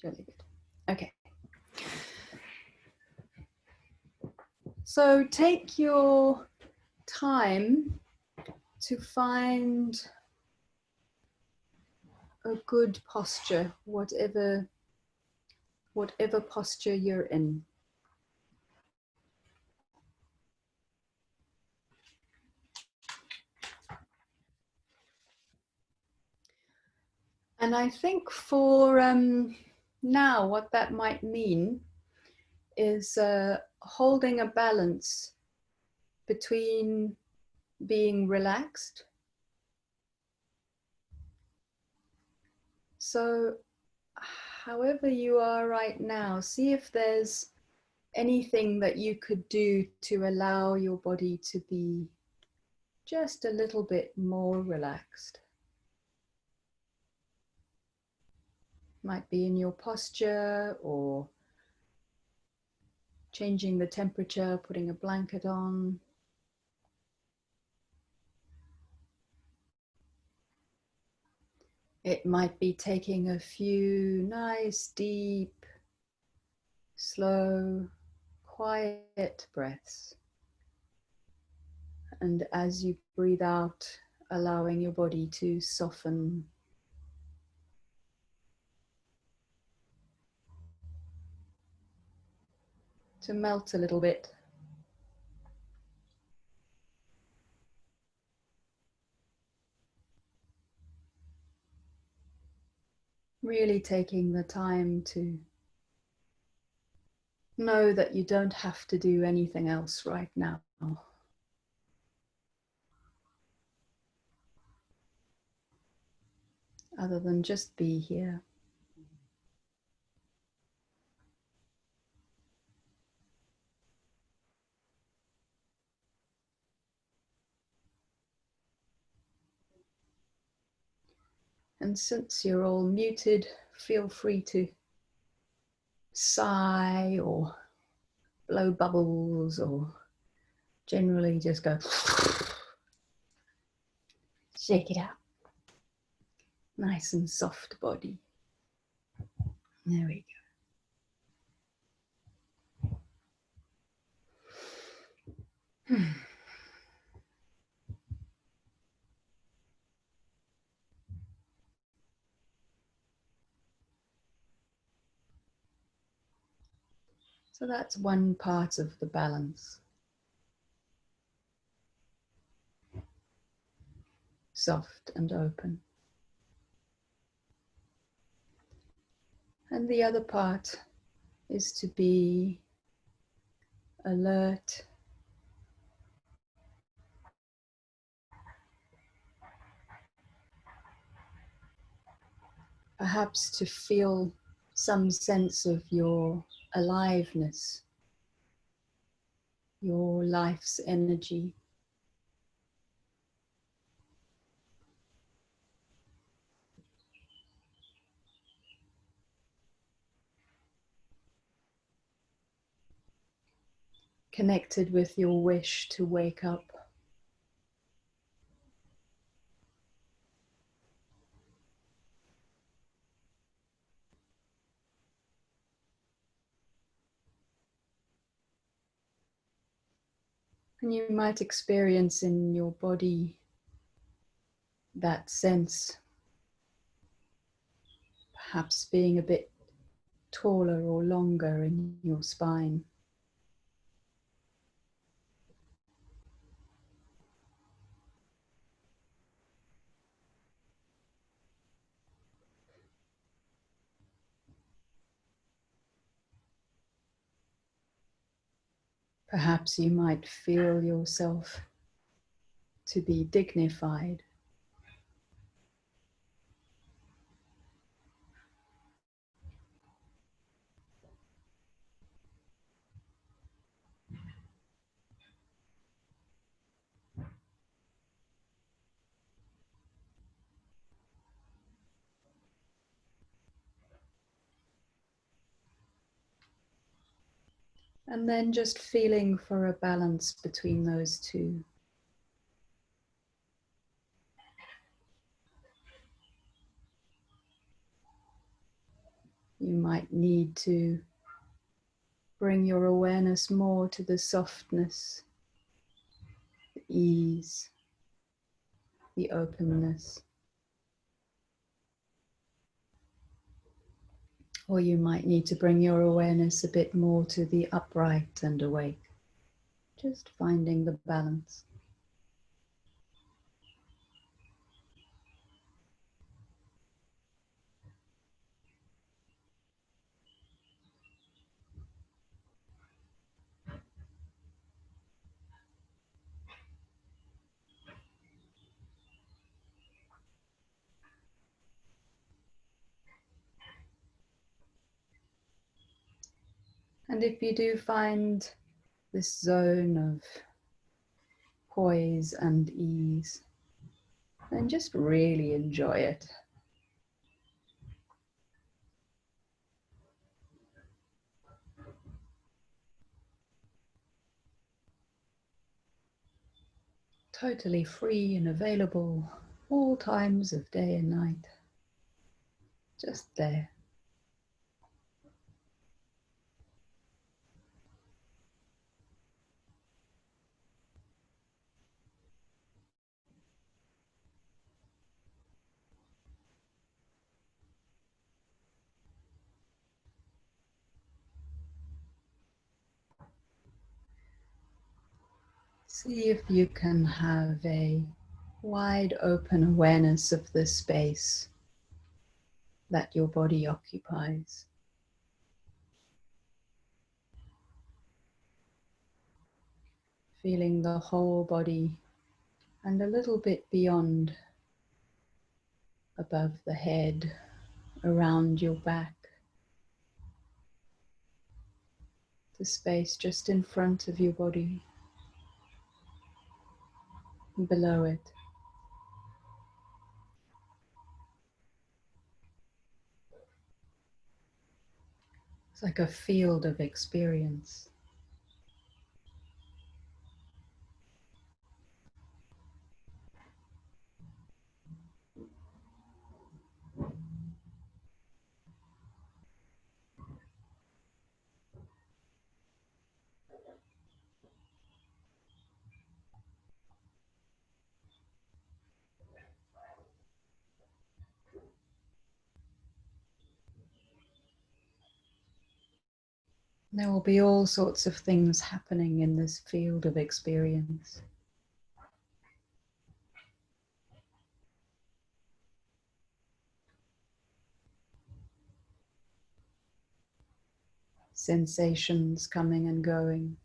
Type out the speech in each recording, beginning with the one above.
Jolly good. Okay. So take your time to find a good posture, whatever posture you're in. And I think for now, what that might mean is holding a balance between being relaxed. So however you are right now, see if there's anything that you could do to allow your body to be just a little bit more relaxed. Might be in your posture or changing the temperature, putting a blanket on. It might be taking a few nice, deep, slow, quiet breaths. And as you breathe out, allowing your body to soften. To melt a little bit. Really taking the time to know that you don't have to do anything else right now. Other than just be here. And since you're all muted, feel free to sigh or blow bubbles or generally just go shake it out. Nice and soft body. There we go. So that's one part of the balance. Soft and open. And the other part is to be alert, perhaps to feel some sense of your aliveness, your life's energy. Connected with your wish to wake up. And you might experience in your body that sense, perhaps being a bit taller or longer in your spine. Perhaps you might feel yourself to be dignified. And then just feeling for a balance between those two. You might need to bring your awareness more to the softness, the ease, the openness. Or you might need to bring your awareness a bit more to the upright and awake. Just finding the balance. And if you do find this zone of poise and ease, then just really enjoy it. Totally free and available all times of day and night. Just there. See if you can have a wide open awareness of the space that your body occupies. Feeling the whole body and a little bit beyond, above the head, around your back. The space just in front of your body, below it. It's like a field of experience. There will be all sorts of things happening in this field of experience. Sensations coming and going.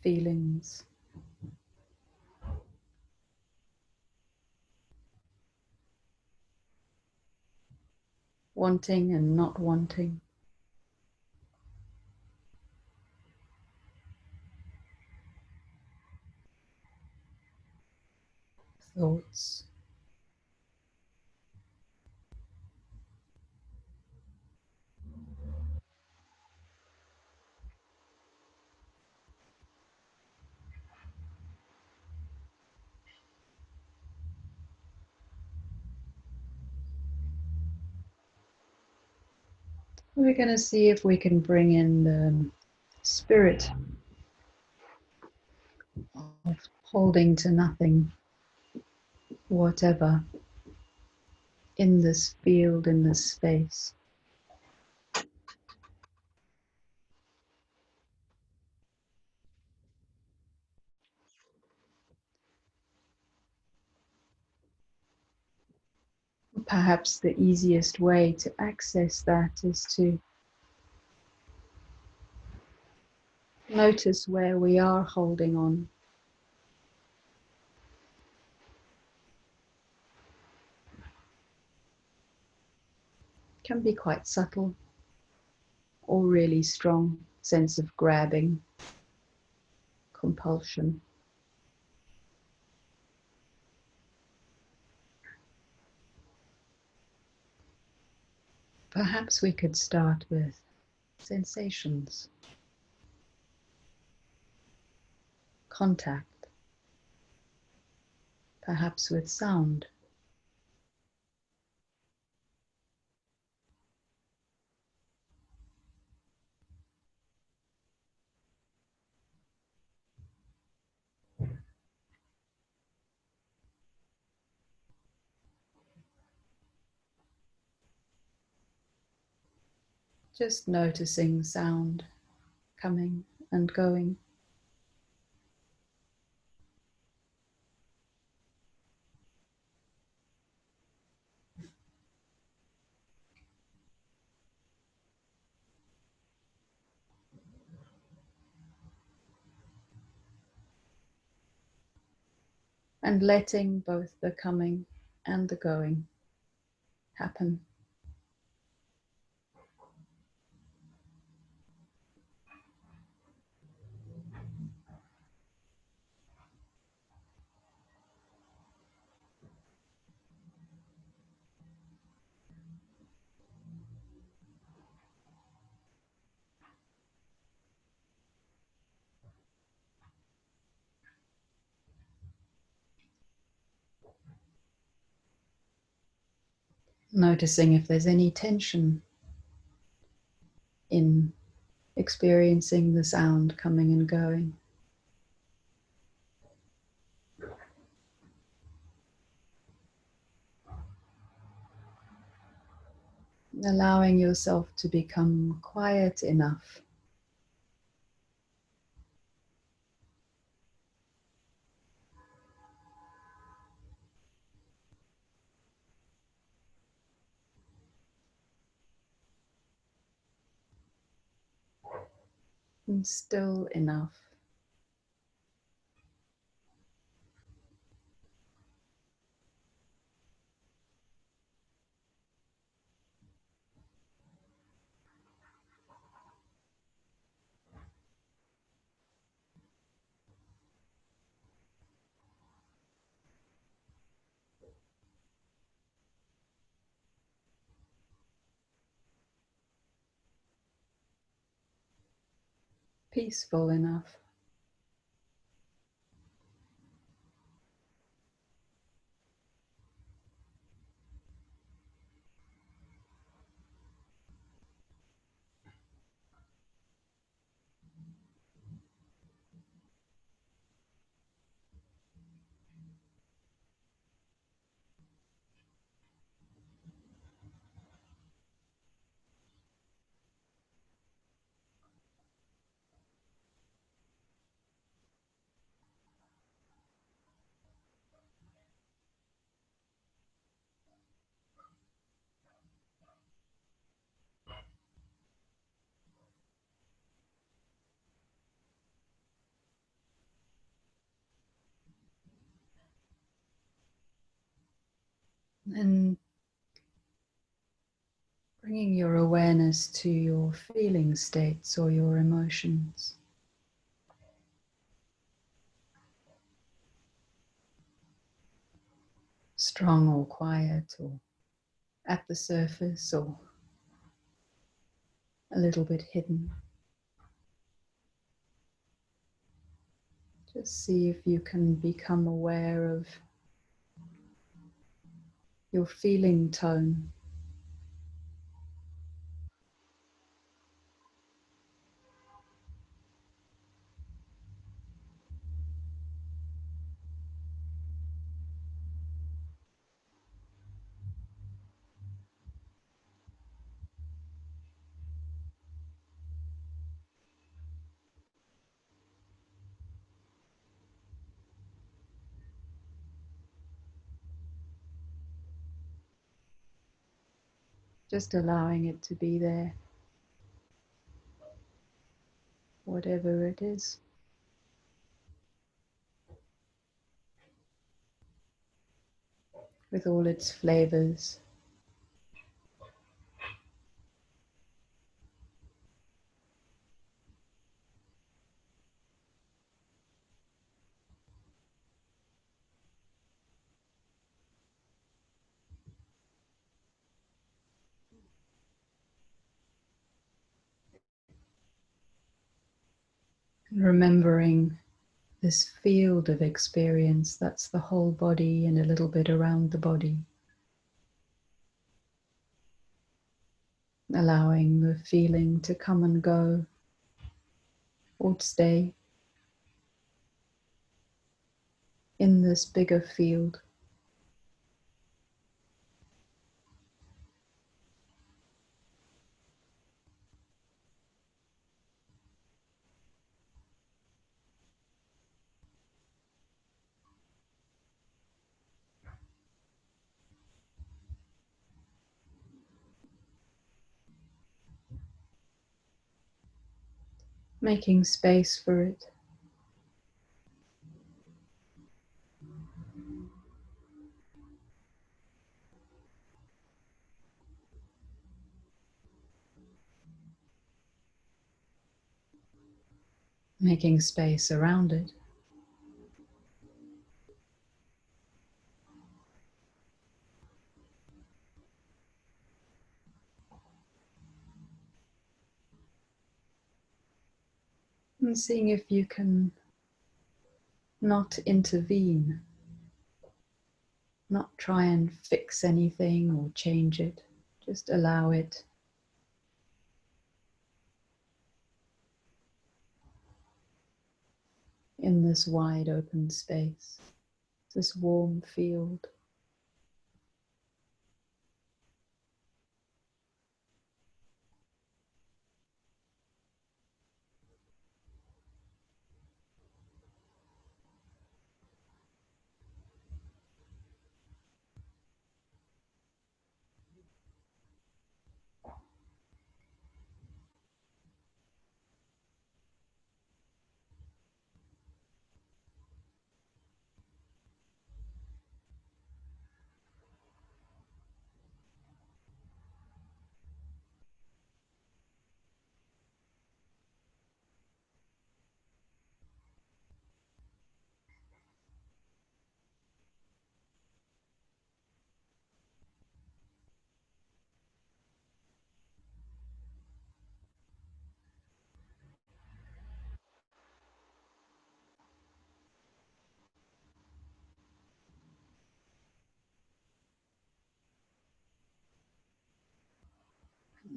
Feelings. Wanting and not wanting. Thoughts. We're going to see if we can bring in the spirit of holding to nothing, whatever, in this field, in this space. Perhaps the easiest way to access that is to notice where we are holding on. It can be quite subtle or really strong sense of grabbing, compulsion. Perhaps we could start with sensations, contact, perhaps with sound. Just noticing sound coming and going. And letting both the coming and the going happen. Noticing if there's any tension in experiencing the sound coming and going. Allowing yourself to become quiet enough and still enough peaceful enough. And bringing your awareness to your feeling states or your emotions. Strong or quiet, or at the surface, or a little bit hidden. Just see if you can become aware of your feeling tone. Just allowing it to be there, whatever it is. With all its flavors. Remembering this field of experience that's the whole body and a little bit around the body. Allowing the feeling to come and go or stay in this bigger field. Making space for it. Making space around it. And seeing if you can not intervene, not try and fix anything or change it. Just allow it. In this wide open space, this warm field.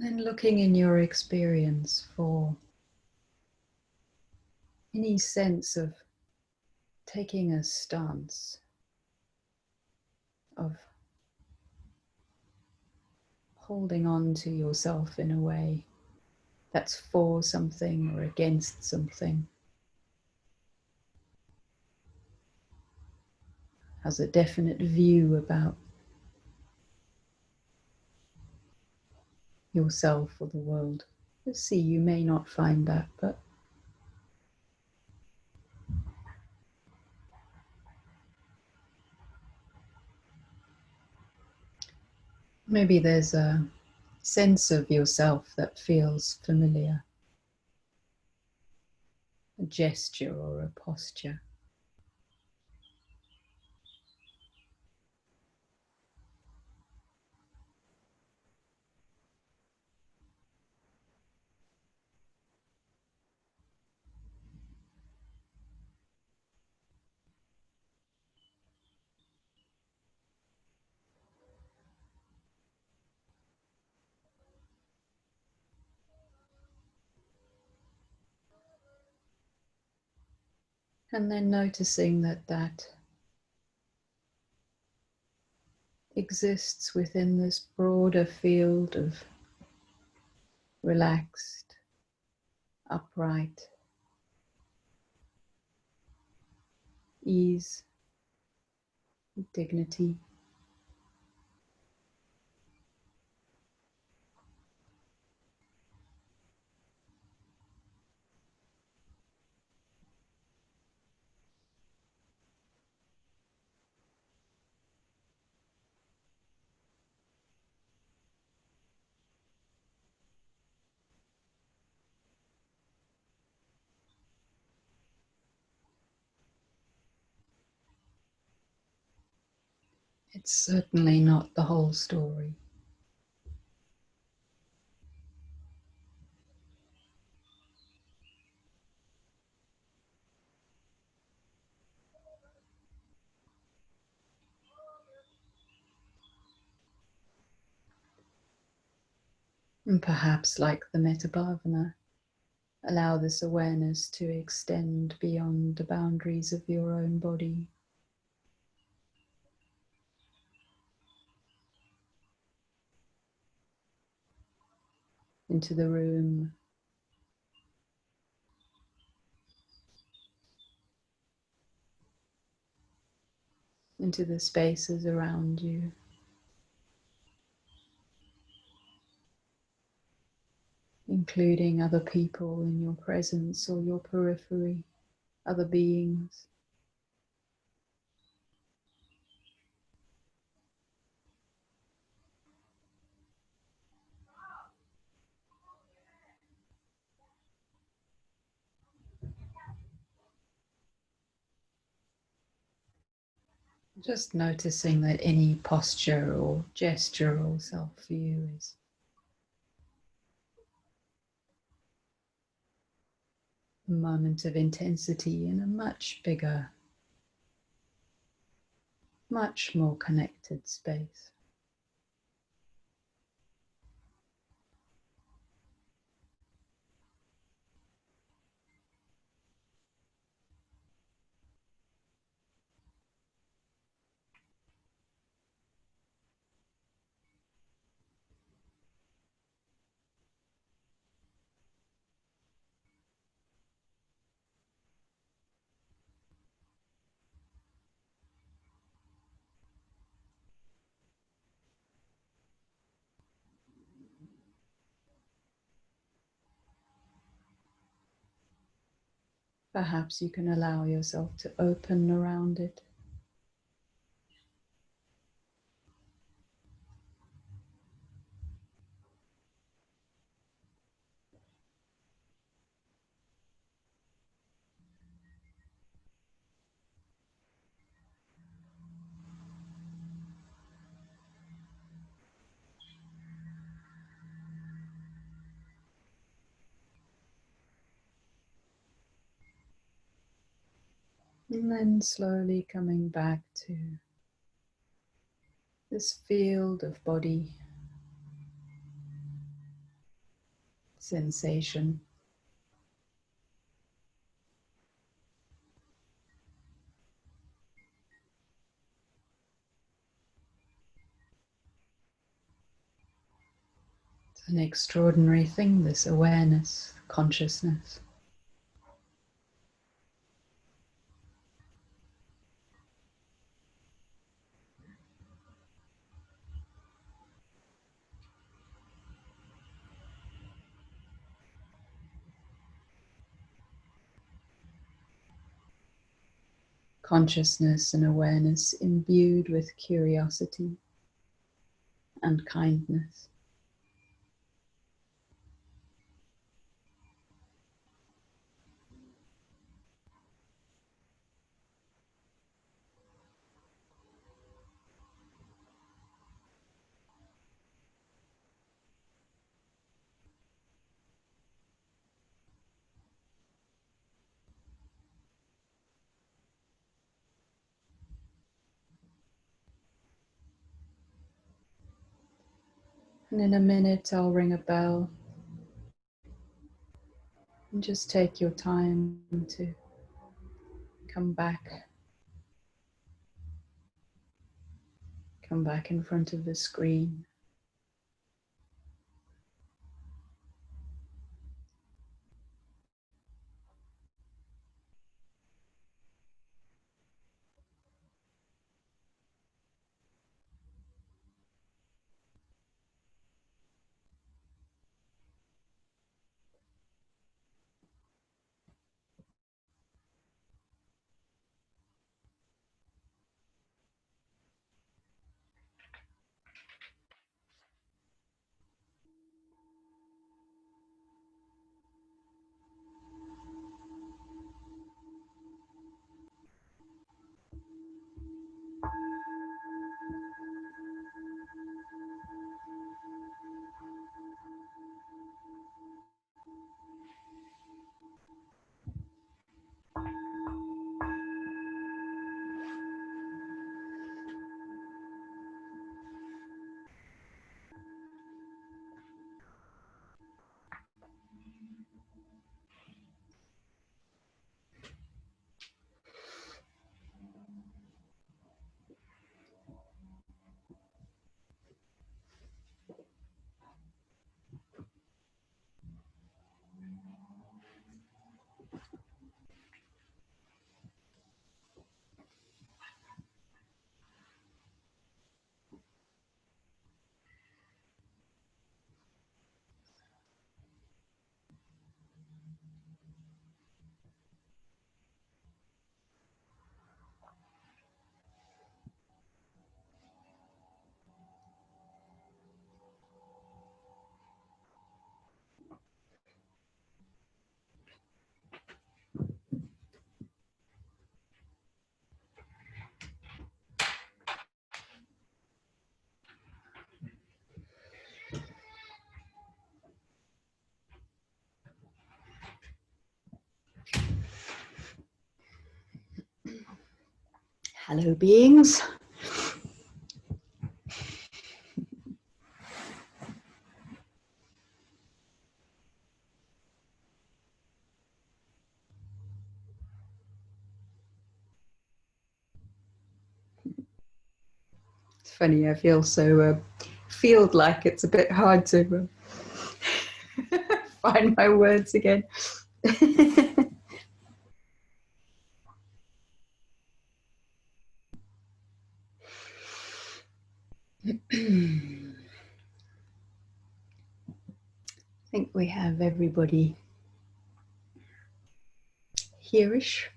And looking in your experience for any sense of taking a stance, of holding on to yourself in a way that's for something or against something, has a definite view about yourself or the world. Just see, you may not find that, but maybe there's a sense of yourself that feels familiar, a gesture or a posture. And then noticing that that exists within this broader field of relaxed, upright ease, dignity. It's certainly not the whole story. And perhaps, like the Metabhavana, allow this awareness to extend beyond the boundaries of your own body. Into the room, into the spaces around you, including other people in your presence or your periphery, other beings. Just noticing that any posture or gesture or self-view is a moment of intensity in a much bigger, much more connected space. Perhaps you can allow yourself to open around it. And then slowly coming back to this field of body sensation. It's an extraordinary thing, this awareness, consciousness. Consciousness and awareness imbued with curiosity and kindness. And in a minute, I'll ring a bell and just take your time to come back. Come back in front of the screen. Hello, beings. It's funny, I feel so field like it's a bit hard to find my words again. I think we have everybody here-ish.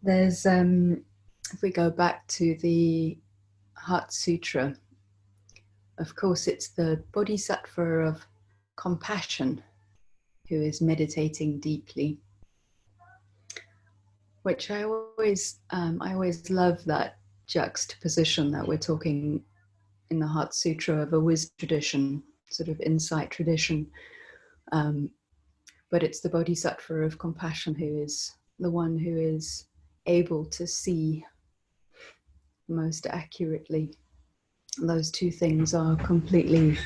There's, if we go back to the Heart Sutra, of course, it's the Bodhisattva of compassion who is meditating deeply, which I always love that juxtaposition that we're talking in the Heart Sutra of a wisdom tradition, sort of insight tradition. But it's the Bodhisattva of compassion who is the one who is able to see most accurately. Those two things are completely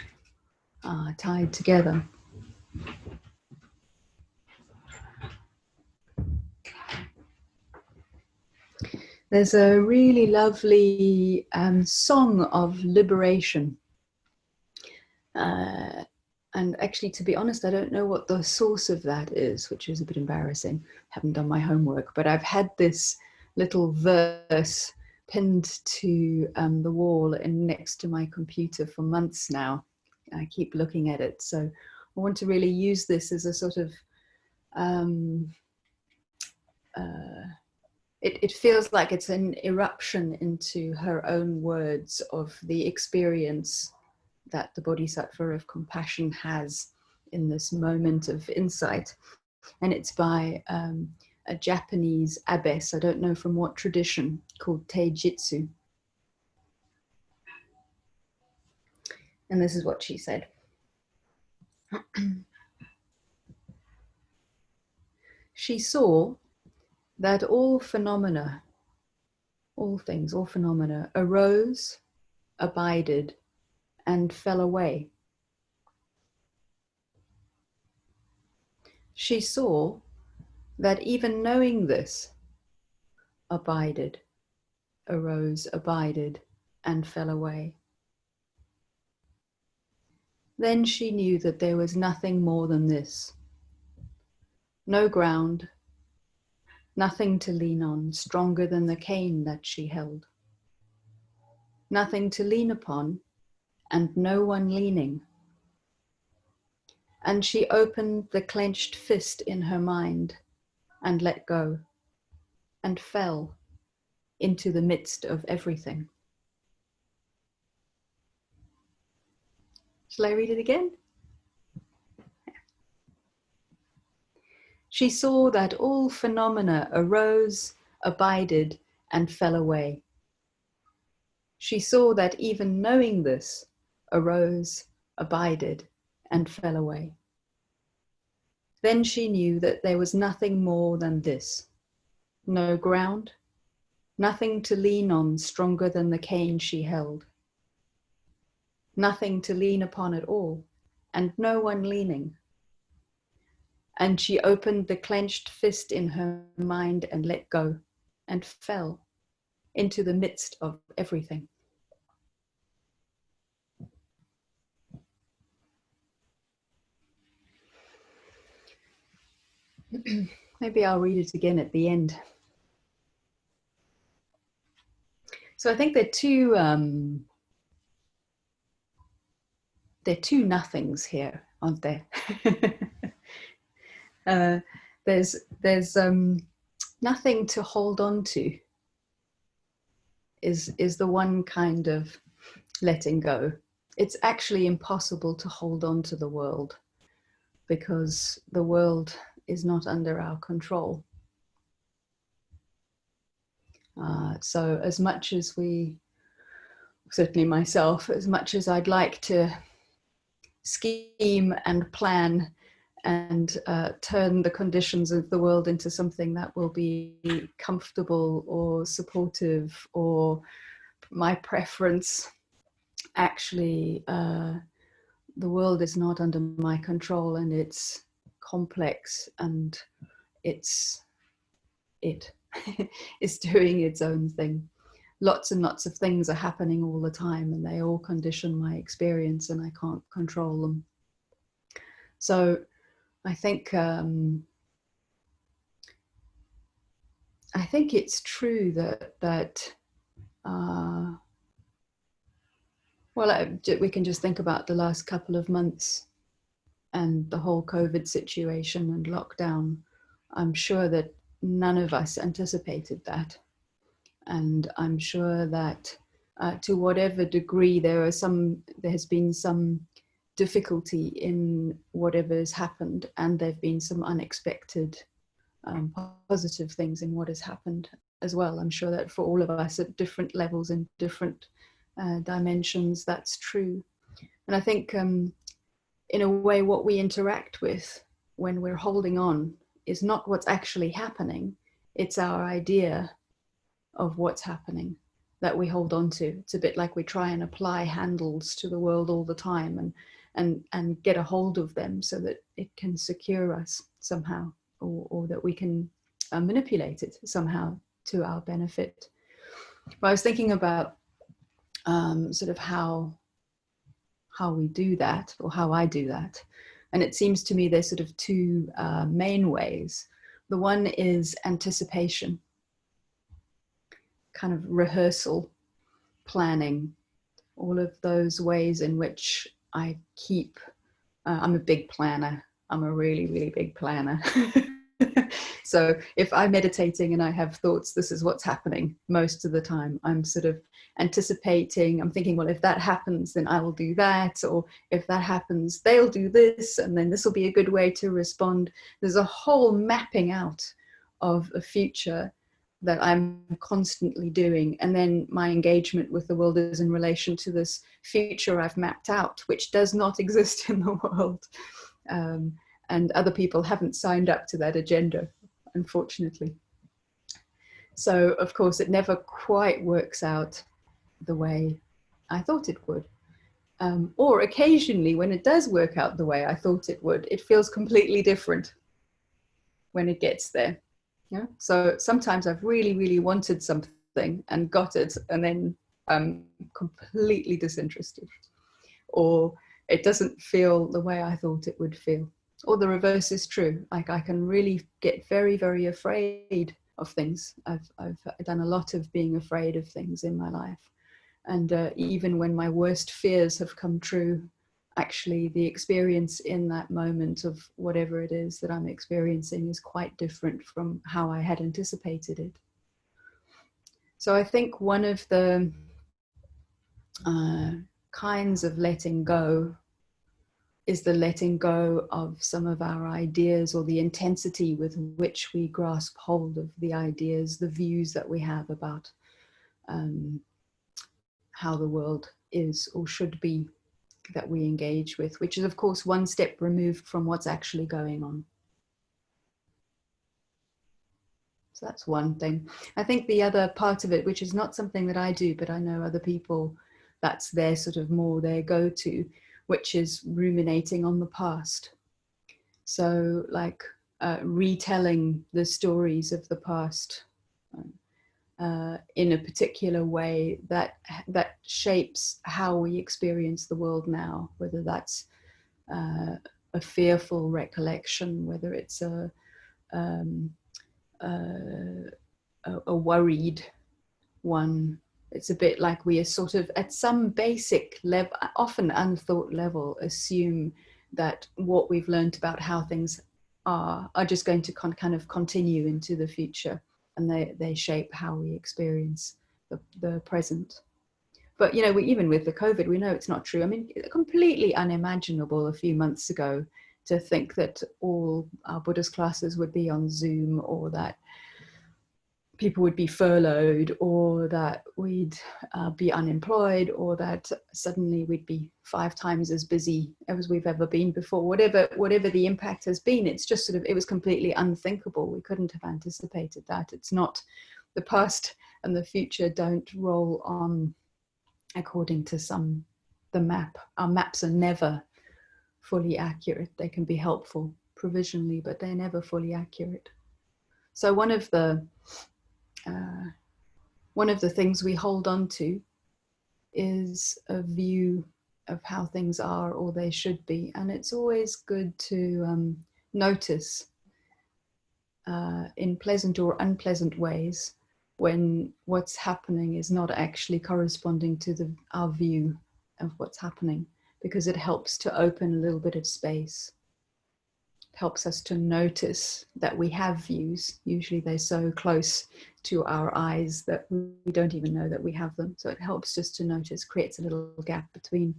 tied together. There's a really lovely song of liberation. And actually, to be honest, I don't know what the source of that is, which is a bit embarrassing. Haven't done my homework, but I've had this little verse pinned to the wall and next to my computer for months now. I keep looking at it. So I want to really use this as a sort of, it feels like it's an eruption into her own words of the experience that the Bodhisattva of compassion has in this moment of insight. And it's by a Japanese abbess, I don't know from what tradition, called Teijitsu. And this is what she said. She saw that all phenomena, all things, all phenomena arose, abided, and fell away. She saw that even knowing this abided, arose, abided, and fell away. Then she knew that there was nothing more than this. No ground, nothing to lean on stronger than the cane that she held. Nothing to lean upon, and no one leaning. And she opened the clenched fist in her mind and let go, and fell into the midst of everything. Shall I read it again? She saw that all phenomena arose, abided, and fell away. She saw that even knowing this arose, abided, and fell away. Then she knew that there was nothing more than this. No ground, nothing to lean on stronger than the cane she held. Nothing to lean upon at all, and no one leaning. And she opened the clenched fist in her mind and let go, and fell into the midst of everything. Maybe I'll read it again at the end. So I think there are two nothings here, aren't there? There's nothing to hold on to is the one kind of letting go. It's actually impossible to hold on to the world because the world is not under our control. So as much as we, certainly myself, as much as I'd like to scheme and plan and turn the conditions of the world into something that will be comfortable or supportive or my preference. Actually, the world is not under my control, and it's complex, and it is doing its own thing. Lots and lots of things are happening all the time, and they all condition my experience, and I can't control them. So I think it's true that we can just think about the last couple of months and the whole COVID situation and lockdown. I'm sure that none of us anticipated that, and I'm sure that to whatever degree there has been some difficulty in whatever has happened, and there have been some unexpected positive things in what has happened as well. I'm sure that for all of us at different levels and different dimensions, that's true. And I think in a way what we interact with when we're holding on is not what's actually happening, it's our idea of what's happening that we hold on to. It's a bit like we try and apply handles to the world all the time and get a hold of them so that it can secure us somehow, or that we can manipulate it somehow to our benefit. But I was thinking about sort of how we do that, or how I do that. And it seems to me there's sort of two main ways. The one is anticipation, kind of rehearsal, planning, all of those ways in which I keep, I'm a big planner. I'm a really, really big planner. So if I'm meditating and I have thoughts, this is what's happening most of the time. I'm sort of anticipating, I'm thinking, well, if that happens, then I will do that. Or if that happens, they'll do this, and then this will be a good way to respond. There's a whole mapping out of a future that I'm constantly doing. And then my engagement with the world is in relation to this future I've mapped out, which does not exist in the world. And other people haven't signed up to that agenda, unfortunately. So, of course, it never quite works out the way I thought it would. Or occasionally, when it does work out the way I thought it would, it feels completely different when it gets there. Yeah? So sometimes I've really, really wanted something and got it, and then I'm completely disinterested. Or it doesn't feel the way I thought it would feel. Or the reverse is true. Like I can really get very, very afraid of things. I've done a lot of being afraid of things in my life. And even when my worst fears have come true, actually the experience in that moment of whatever it is that I'm experiencing is quite different from how I had anticipated it. So I think one of the kinds of letting go is the letting go of some of our ideas, or the intensity with which we grasp hold of the ideas, the views that we have about how the world is or should be, that we engage with, which is of course one step removed from what's actually going on. So that's one thing. I think the other part of it, which is not something that I do, but I know other people, that's their sort of more their go-to, which is ruminating on the past. So like retelling the stories of the past in a particular way that shapes how we experience the world now, whether that's a fearful recollection, whether it's a worried one. It's a bit like we are sort of at some basic level, often unthought level, assume that what we've learned about how things are just going to kind of continue into the future, and they shape how we experience the present. But, you know, even with the COVID, we know it's not true. I mean, completely unimaginable a few months ago to think that all our Buddhist classes would be on Zoom, or that people would be furloughed, or that we'd be unemployed, or that suddenly we'd be 5 times as busy as we've ever been before. Whatever the impact has been, it's just sort of, it was completely unthinkable. We couldn't have anticipated that. It's not, the past and the future don't roll on according to the map. Our maps are never fully accurate. They can be helpful provisionally, but they're never fully accurate. So one of the things we hold on to is a view of how things are or they should be. And it's always good to notice in pleasant or unpleasant ways when what's happening is not actually corresponding to our view of what's happening, because it helps to open a little bit of space. It helps us to notice that we have views. Usually they're so close to our eyes that we don't even know that we have them. So it helps just to notice, creates a little gap between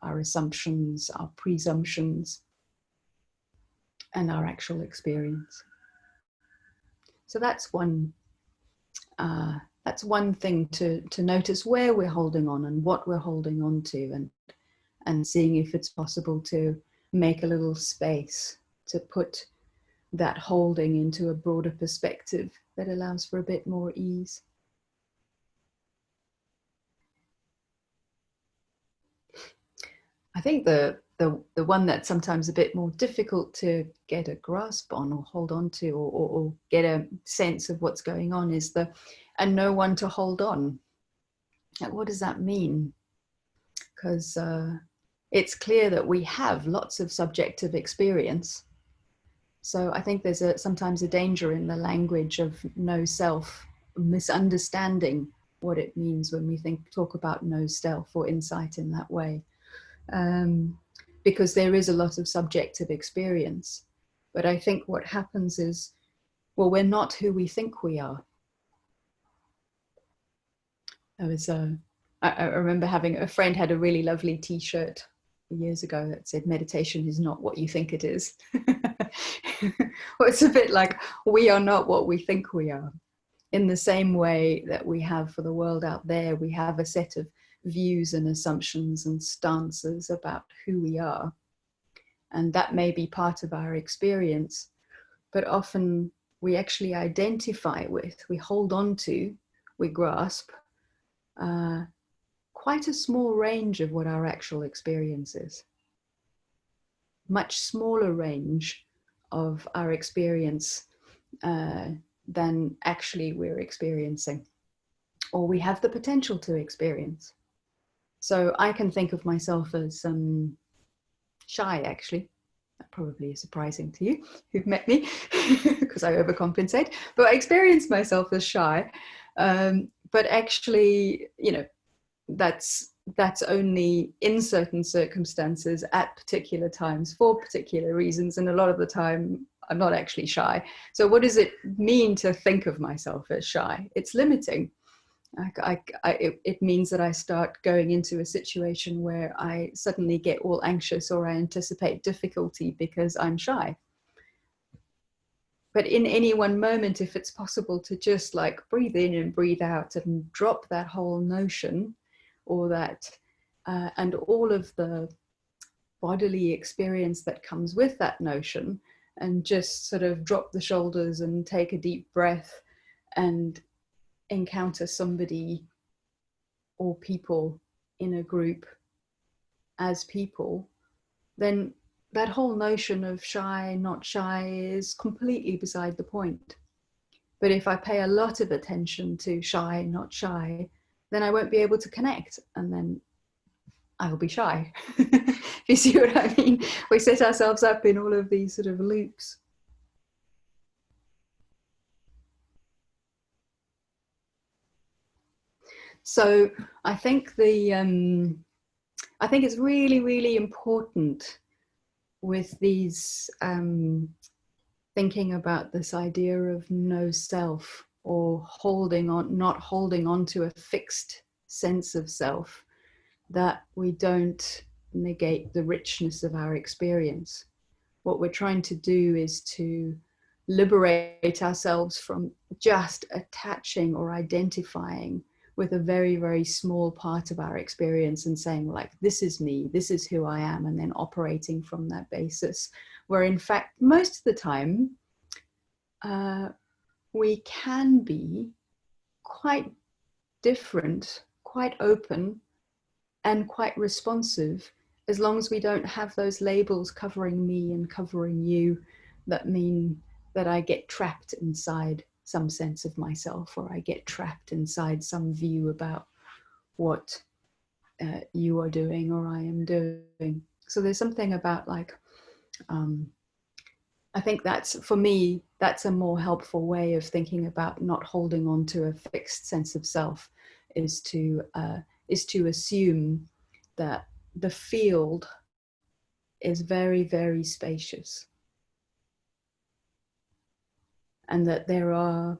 our assumptions, our presumptions, and our actual experience. So that's one thing to notice, where we're holding on and what we're holding on to, and seeing if it's possible to make a little space to put that holding into a broader perspective that allows for a bit more ease. I think the one that's sometimes a bit more difficult to get a grasp on or hold on to, or get a sense of what's going on, is and no one to hold on. Like, what does that mean? Because it's clear that we have lots of subjective experience. So I think there's sometimes a danger in the language of no self, misunderstanding what it means when we talk about no self or insight in that way. Because there is a lot of subjective experience. But I think what happens is, well, we're not who we think we are. I remember having a friend had a really lovely t-shirt years ago that said, meditation is not what you think it is. Well, it's a bit like, we are not what we think we are. In the same way that we have for the world out there, we have a set of views and assumptions and stances about who we are. And that may be part of our experience, but often we actually identify with, we hold on to, we grasp quite a small range of what our actual experience is. Much smaller range of our experience than actually we're experiencing, or we have the potential to experience. So I can think of myself as shy, actually. That probably is surprising to you who've met me, because I overcompensate. But I experience myself as shy. But actually, you know, that's only in certain circumstances at particular times for particular reasons. And a lot of the time, I'm not actually shy. So what does it mean to think of myself as shy? It's limiting. It means that I start going into a situation where I suddenly get all anxious, or I anticipate difficulty because I'm shy. But in any one moment, if it's possible to just like breathe in and breathe out and drop that whole notion, or that, and all of the bodily experience that comes with that notion, and just sort of drop the shoulders and take a deep breath and encounter somebody or people in a group as people, then that whole notion of shy, not shy is completely beside the point. But if I pay a lot of attention to shy, not shy, then I won't be able to connect, and then I'll be shy. You see what I mean? We set ourselves up in all of these sort of loops. So I think it's really, really important with these thinking about this idea of no self, or not holding on to a fixed sense of self, that we don't negate the richness of our experience. What we're trying to do is to liberate ourselves from just attaching or identifying with a very, very small part of our experience and saying, like, this is me, this is who I am, and then operating from that basis, where in fact, most of the time, we can be quite different, quite open, and quite responsive, as long as we don't have those labels covering me and covering you that mean that I get trapped inside some sense of myself, or I get trapped inside some view about what you are doing or I am doing. So there's something about, like, I think that's, for me, that's a more helpful way of thinking about not holding on to a fixed sense of self, is to assume that the field is very, very spacious, and that there are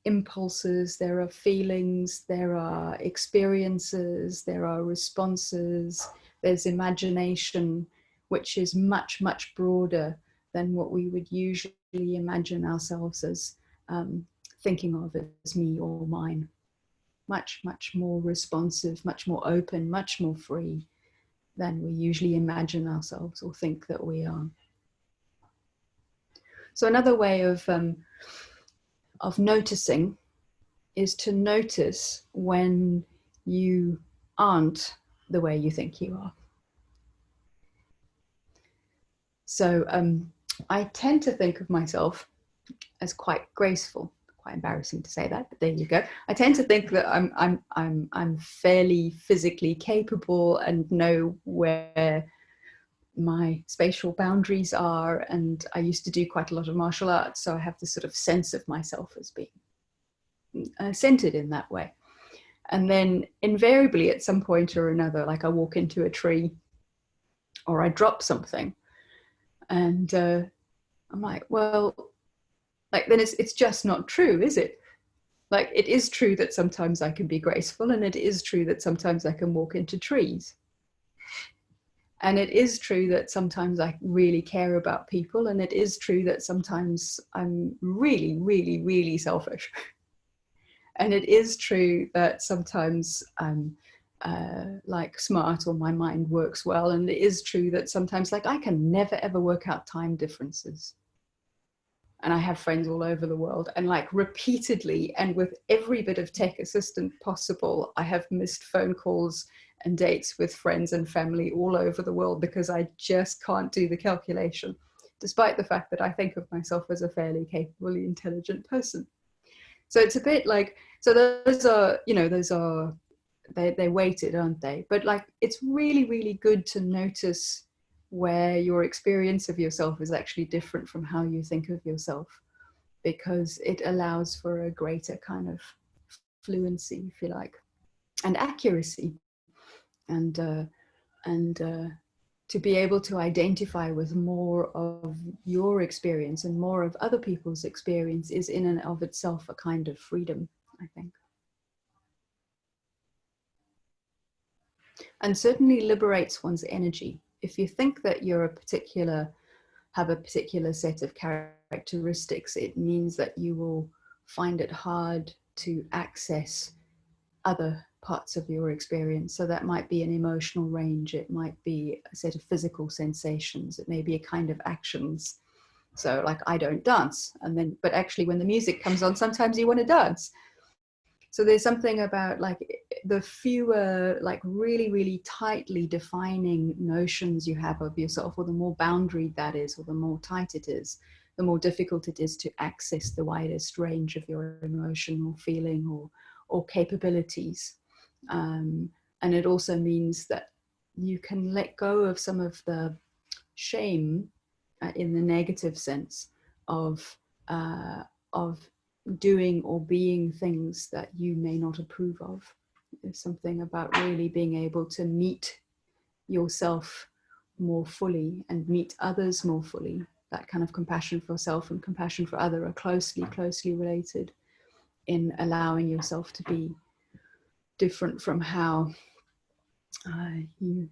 impulses, there are feelings, there are experiences, there are responses, there's imagination, which is much, much broader than what we would usually imagine ourselves as thinking of as me or mine. Much, much more responsive, much more open, much more free than we usually imagine ourselves or think that we are. So another way of noticing is to notice when you aren't the way you think you are. So I tend to think of myself as quite graceful. Quite embarrassing to say that, but there you go. I tend to think that I'm fairly physically capable and know where my spatial boundaries are, and I used to do quite a lot of martial arts, so I have this sort of sense of myself as being centered in that way. And then invariably at some point or another, like I walk into a tree or I drop something, and I'm like, well, like, then it's just not true, is it? Like, it is true that sometimes I can be graceful, and it is true that sometimes I can walk into trees. And it is true that sometimes I really care about people, and it is true that sometimes I'm really, really, really selfish. And it is true that sometimes I'm like smart, or my mind works well. And it is true that sometimes, like, I can never ever work out time differences. And I have friends all over the world, and like repeatedly and with every bit of tech assistance possible, I have missed phone calls and dates with friends and family all over the world because I just can't do the calculation, despite the fact that I think of myself as a fairly capably intelligent person. So it's a bit like, so those are, you know, they're weighted, aren't they? But like, it's really, really good to notice where your experience of yourself is actually different from how you think of yourself, because it allows for a greater kind of fluency, if you like, and accuracy, and to be able to identify with more of your experience and more of other people's experience is in and of itself a kind of freedom, I think. And certainly liberates one's energy. If you think that you're have a particular set of characteristics, it means that you will find it hard to access other parts of your experience. So that might be an emotional range, it might be a set of physical sensations, it may be a kind of actions. So like, I don't dance, and then, but actually when the music comes on, sometimes you want to dance. So there's something about like the fewer, like really, really tightly defining notions you have of yourself, or the more boundaried that is, or the more tight it is, the more difficult it is to access the widest range of your emotion or feeling or capabilities. And it also means that you can let go of some of the shame, in the negative sense, of doing or being things that you may not approve of. There's something about really being able to meet yourself more fully and meet others more fully. That kind of compassion for self and compassion for other are closely, closely related in allowing yourself to be different from how you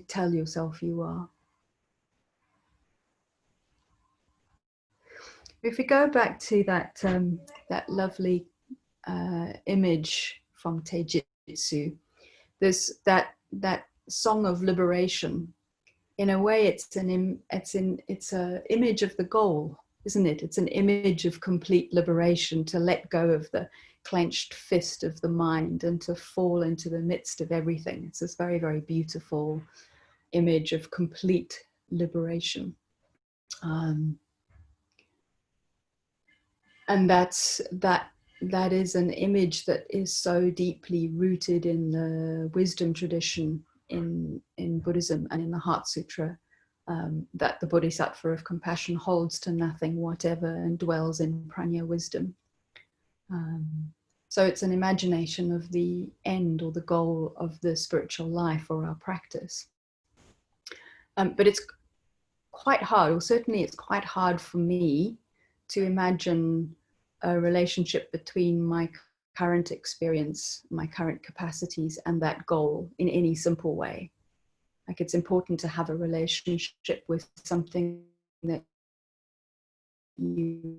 tell yourself you are. If we go back to that that lovely image from Taijutsu, there's that song of liberation. In a way, it's a image of the goal, isn't it? It's an image of complete liberation, to let go of the clenched fist of the mind and to fall into the midst of everything. It's this very, very beautiful image of complete liberation. And that is an image that is so deeply rooted in the wisdom tradition in Buddhism and in the Heart Sutra, that the Bodhisattva of compassion holds to nothing whatever and dwells in prajna wisdom. So it's an imagination of the end or the goal of the spiritual life or our practice. But it's quite hard, or certainly it's quite hard for me to imagine a relationship between my current experience, my current capacities, and that goal in any simple way. Like, it's important to have a relationship with something that you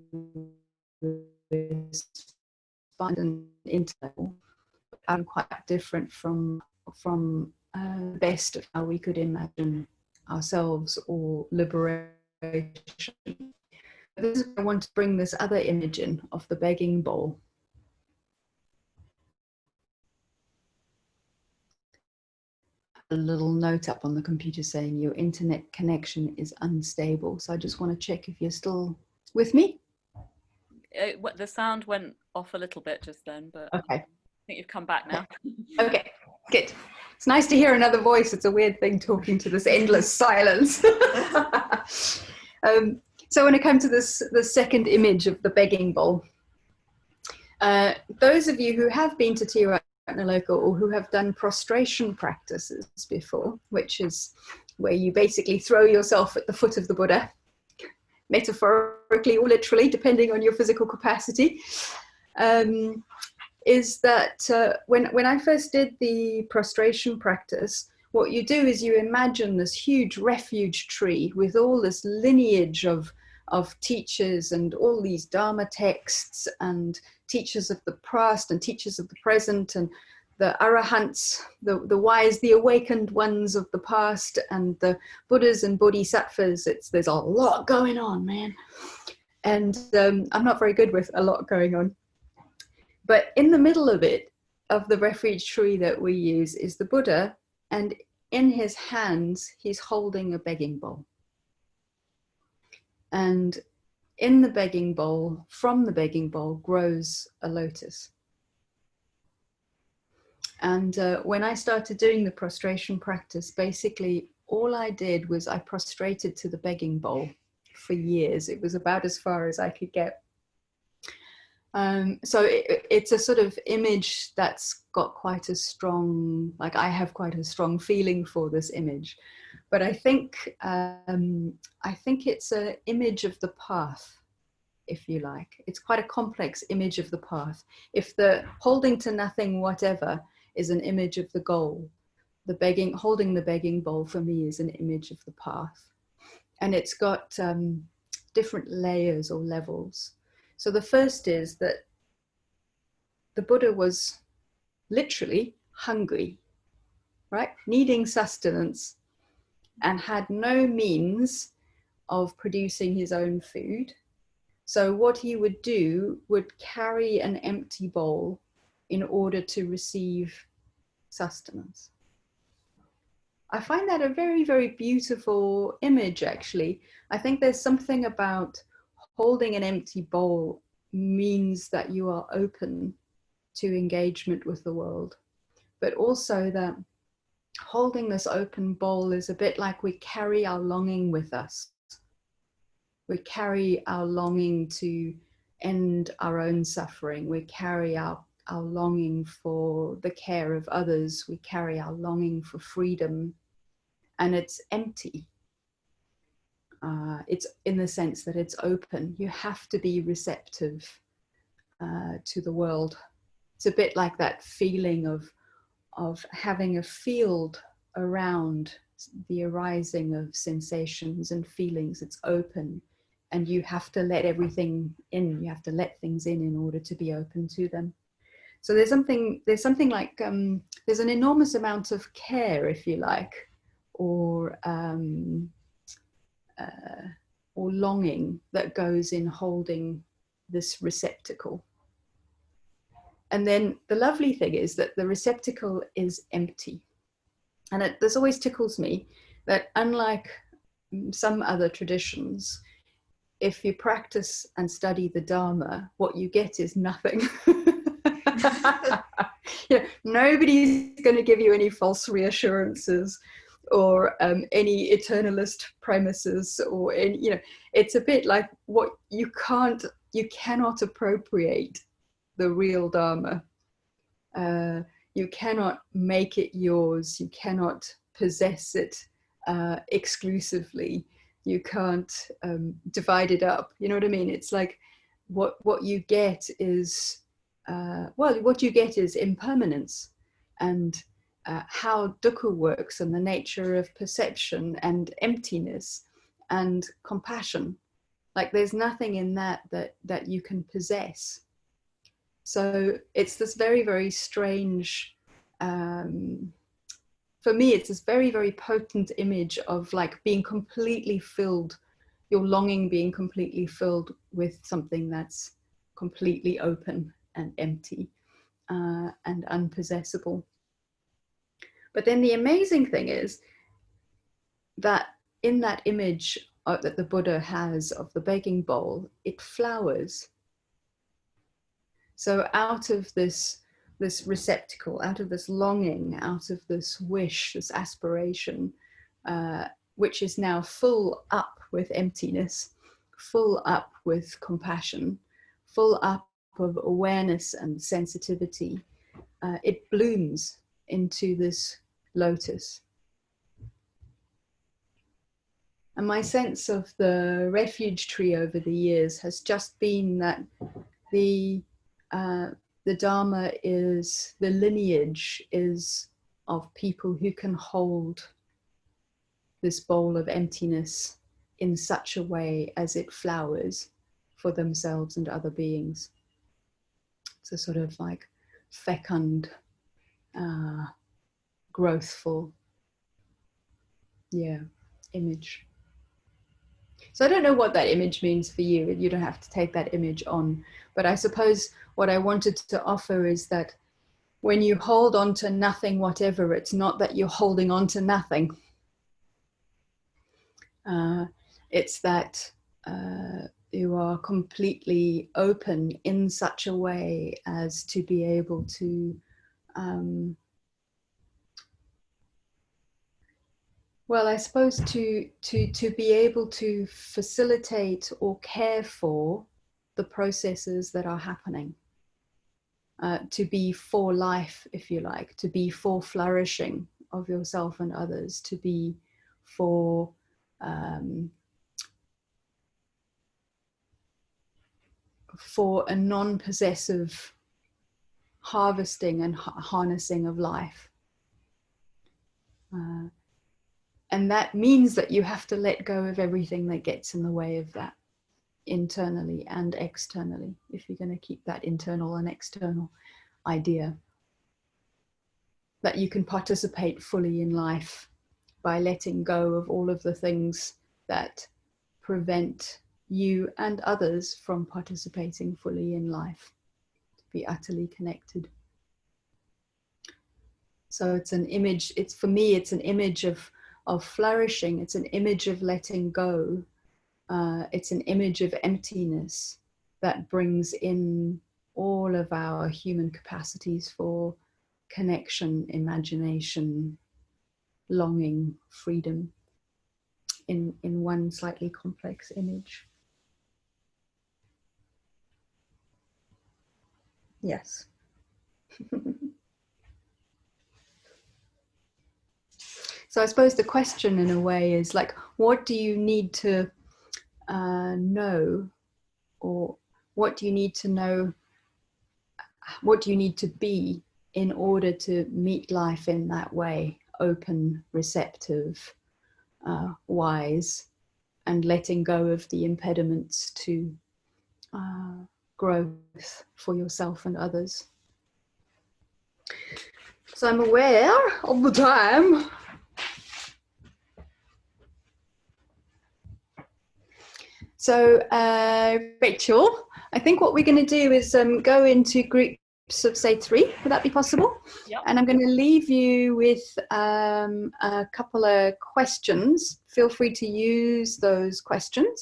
find an intellectual, and quite different from the best of how we could imagine ourselves or liberation. I want to bring this other image in of the begging bowl. A little note up on the computer saying your internet connection is unstable. So I just want to check if you're still with me. The sound went off a little bit just then, but okay. I think you've come back now. Okay, good. It's nice to hear another voice. It's a weird thing talking to this endless silence. So when I come to the second image of the begging bowl, those of you who have been to Tiruvannamalai or who have done prostration practices before, which is where you basically throw yourself at the foot of the Buddha, metaphorically or literally, depending on your physical capacity, is that when I first did the prostration practice, what you do is you imagine this huge refuge tree with all this lineage of teachers and all these Dharma texts and teachers of the past and teachers of the present and the arahants, the wise, the awakened ones of the past, and the Buddhas and Bodhisattvas. There's a lot going on, man. And I'm not very good with a lot going on. But in the middle of it, of the refuge tree that we use, is the Buddha, and in his hands, he's holding a begging bowl. And in the begging bowl, from the begging bowl, grows a lotus. And when I started doing the prostration practice, basically all I did was I prostrated to the begging bowl for years. It was about as far as I could get. So it's a sort of image that's got quite a strong, like I have quite a strong feeling for this image. But I think it's an image of the path, if you like. It's quite a complex image of the path. If the holding to nothing, whatever, is an image of the goal, holding the begging bowl for me is an image of the path. And it's got different layers or levels. So the first is that the Buddha was literally hungry, right? Needing sustenance, and had no means of producing his own food. So what he would do would carry an empty bowl in order to receive sustenance. I find that a very, very beautiful image, actually. I think there's something about holding an empty bowl means that you are open to engagement with the world, but also that holding this open bowl is a bit like we carry our longing with us. We carry our longing to end our own suffering. We carry our longing for the care of others. We carry our longing for freedom, and it's empty. It's in the sense that it's open. You have to be receptive to the world. It's a bit like that feeling of having a field around the arising of sensations and feelings. It's open and you have to let everything in. You have to let things in order to be open to them. So there's something like there's an enormous amount of care, if you like, or longing that goes in holding this receptacle. And then the lovely thing is that the receptacle is empty. And this always tickles me that unlike some other traditions, if you practice and study the Dharma, what you get is nothing. Nobody's going to give you any false reassurances or any eternalist premises, or any, it's a bit like what you cannot appropriate the real Dharma. You cannot make it yours. You cannot possess it exclusively. You can't divide it up. You know what I mean? It's like what you get is what you get is impermanence, and how dukkha works, and the nature of perception and emptiness and compassion. Like there's nothing in that you can possess. So it's this very, very strange, for me, it's this very, very potent image of like being completely filled, your longing being completely filled with something that's completely open and empty and unpossessible. But then the amazing thing is that in that image that the Buddha has of the begging bowl, it flowers. So out of this receptacle, out of this longing, out of this wish, this aspiration, which is now full up with emptiness, full up with compassion, full up of awareness and sensitivity, it blooms into this lotus. And my sense of the refuge tree over the years has just been that the Dharma is, the lineage is of people who can hold this bowl of emptiness in such a way as it flowers for themselves and other beings. It's a sort of like fecund, growthful, image. So I don't know what that image means for you. You don't have to take that image on. But I suppose what I wanted to offer is that when you hold on to nothing, whatever, it's not that you're holding on to nothing. It's that you are completely open in such a way as to be able to I suppose to be able to facilitate or care for the processes that are happening, to be for life, if you like, to be for flourishing of yourself and others, to be for a non-possessive harvesting and harnessing of life. And that means that you have to let go of everything that gets in the way of that, internally and externally, if you're going to keep that internal and external idea. That you can participate fully in life by letting go of all of the things that prevent you and others from participating fully in life, to be utterly connected. So it's an image, for me, it's an image of flourishing. It's an image of letting go. It's an image of emptiness that brings in all of our human capacities for connection, imagination, longing, freedom in one slightly complex image. Yes. So I suppose the question in a way is like, what do you need to know, or what do you need to know, what do you need to be in order to meet life in that way, open, receptive, wise, and letting go of the impediments to growth for yourself and others. So I'm aware of the time. So Rachel, I think what we're going to do is go into groups of say 3. Would that be possible? Yep. And I'm going to leave you with a couple of questions. Feel free to use those questions.